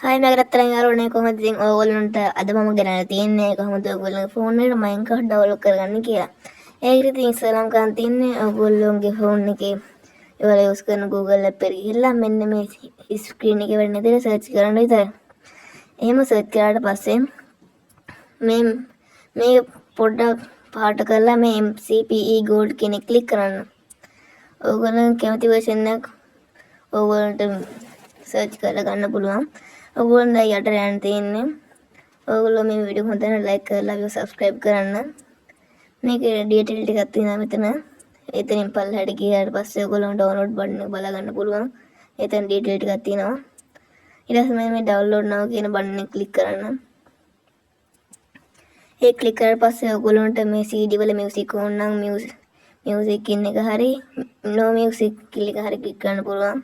Hi මෑගරත් තරංගාරුවනේ කොහොමද ඉතින් ඕගොල්ලන්ට අද මම ගෙනල්ලා තියෙන්නේ කොහොමද ඔයගොල්ලන්ගේ ෆෝන් එකට Minecraft ඩවුන්ලෝඩ් කරගන්න කියලා. ඒකට ඉතින් ඉස්සෙල්ලාම කරන් තියන්නේ ඔයගොල්ලෝගේ ෆෝන් එකේ ඔයාලා යූස් කරන Google app එකට ගිහිල්ලා මෙන්න මේ ස්ක්‍රීන් එකේ වෙන විදිහට සර්ච් කරන්න විතරයි. එහෙම සර්ච් කරාට පස්සේ මේ පොඩ්ඩක් පාට කරලා මේ MCPE Gold කියන එක ක්ලික් කරන්න. ඔයගොල්ලන් කැමති version එක ඔයගොල්ලන්ට සර්ච් කරලා ගන්න පුළුවන්. ඔයගොල්ලන්ට යට යන්න තියෙන්නේ. ඔයගොල්ලෝ මේ වීඩියෝ හොඳට ලයික් කරලා අපිව සබ්ස්ක්‍රයිබ් කරන්න. මේකේ ඩීටේල් ටිකක් තියෙනවා මෙතන. එතනින් පල්ලෙහාට ගියාට පස්සේ ඔයගොල්ලෝ ඩවුන්ලෝඩ් බටන් එක බලා ගන්න පුළුවන්. එතන ඩීටේල් ටිකක් තියෙනවා. ඊට පස්සේ මේ ඩවුන්ලෝඩ් now කියන බටන් එක ක්ලික් කරන්න. ඒ ක්ලික් කරලා පස්සේ ඔයගොල්ලන්ට මේ CD වල මියුසික් ඕන නම් මියුසික් කියන එක හරි no music කියන එක හරි ක්ලික් කරන්න පුළුවන්.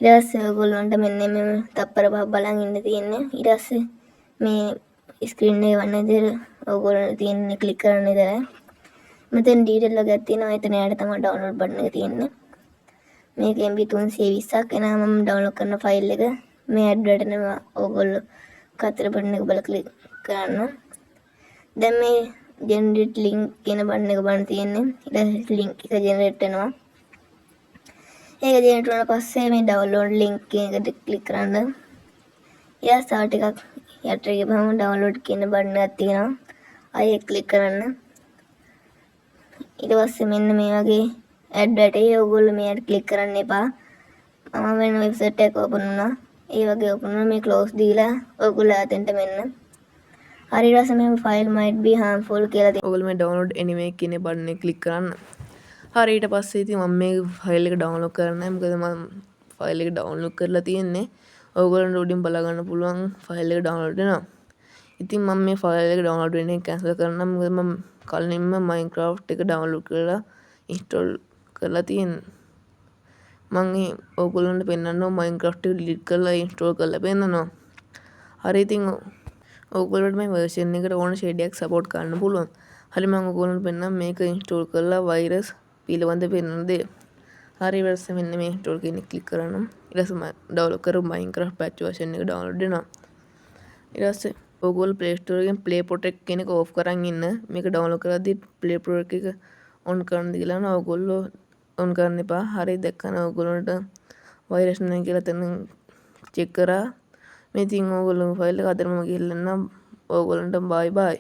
ඊට පස්සේ ඔයගොල්ලන්ට මෙන්න මේ තප්පර පහ බලන් ඉන්න තියෙන්නේ. ඊට පස්සේ මේ ස්ක්‍රීන් එක වන්න විදිහට ඔයගොල්ලන්ට තියෙන්නේ ක්ලික් කරන්න විතරයි. මෙතෙන් ඩීටේල් එකක් තියෙනවා. එතන යට තමයි ඩවුන්ලෝඩ් බටන් එක තියෙන්නේ. මේක MB 320ක් එනවා මම ඩවුන්ලෝඩ් කරන ෆයිල් එක. මේ ඇඩ්‍රස් එනවා ඔයගොල්ලෝ කතර බටන් එක බලලා ක්ලික් කරන්න. දැන් මේ ජෙනරේට් ලින්ක් කියන බටන් එක බලන්න තියෙන්නේ. ඊට ලින්ක් එක ජෙනරේට් වෙනවා. ඒක ජෙනරේට් වුණාට පස්සේ මේ ඩවුන්ලෝඩ් ලින්ක් කියන එකට ක්ලික් කරන්න. ඊට තව ටිකක් යට ගිහම ඩවුන්ලෝඩ් කියන බටන් එකක් තියෙනවා. ආයෙ ක්ලික් කරන්න. ඊට පස්සේ මෙන්න මේ වගේ ඇඩ් එකේ ඔයගොල්ලෝ මේකට ක්ලික් කරන්න එපා. මම වෙන වෙබ්සයිට් එකක් ඕපන් වුණා. ඒ වගේ ඕපන් වුණා මේ ක්ලෝස් දීලා ඔයගොල්ලෝ අතෙන්ට මෙන්න. හරි රස මේ ෆයිල් might be harmful කියලා තියෙනවා. ඔයගොල්ලෝ මේ download anyway කියන බටන් එක ක්ලික් කරන්න. හරි ඊට පස්සේ ඉතින් මම මේ ෆයිල් එක ඩවුන්ලෝඩ් කරන්නේ මොකද මම ෆයිල් එක ඩවුන්ලෝඩ් කරලා තියෙන්නේ. ඔයගොල්ලන්ට උඩින් බලා ගන්න පුළුවන් ෆයිල් එක ඩවුන්ලෝඩ් වෙනවා. ඉතින් මම මේ ෆයිල් එක ඩවුන්ලෝඩ් වෙන එක කැන්සල් කරනවා මොකද මම කලින්ම Minecraft එක ඩවුන්ලෝඩ් කරලා ඉන්ස්ටෝල් කරලා තියෙන්නේ. මම ඔයගොල්ලන්ට පෙන්නනවා Minecraft එක ඩිලීට් කරලා ඉන්ස්ටෝල් කරලා පෙන්නනවා. හරි ඉතින් ඔයගොල්ලන්ට මේ version එකට ඕන shade එකක් support කරන්න පුළුවන්. හරි මම ඔයගොල්ලන්ට පෙන්නනවා මේක ඉන්ස්ටෝල් කරලා virus පිළිබඳ පෙන්වන දේ. හරි ඊට මෙන්න මේ ඉන්ස්ටෝල් කියන එක ක්ලික් කරනවා. ඊට පස්සේ මම ඩවුන්ලෝඩ් කරපු Minecraft patch version එක ඩවුන්ලෝඩ් වෙනවා. ඊට පස්සේ ඔයගොල්ලෝ Play Store එකෙන් Play Protect කියන එක ඕෆ් කරන් ඉන්න. මේක ඩවුන්ලෝඩ් කරද්දී Play Protect එක ඔන් කරන්න කියලා නම් ඔයගොල්ලෝ ඔන් කරන්න එපා. හරි දැක්කම ඔයගොල්ලන්ට වෛරස් නැහැ කියලා තන චෙක් කරා. මේ ඉතින් ඔයගොල්ලෝ ෆයිල් එක අතරම ගිහිල්ලා නම් ඔයගොල්ලන්ට බයි බයි.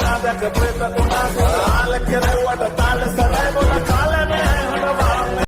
Nada que aprieta con algo, dale que de guarda, dale, se ve con la cala,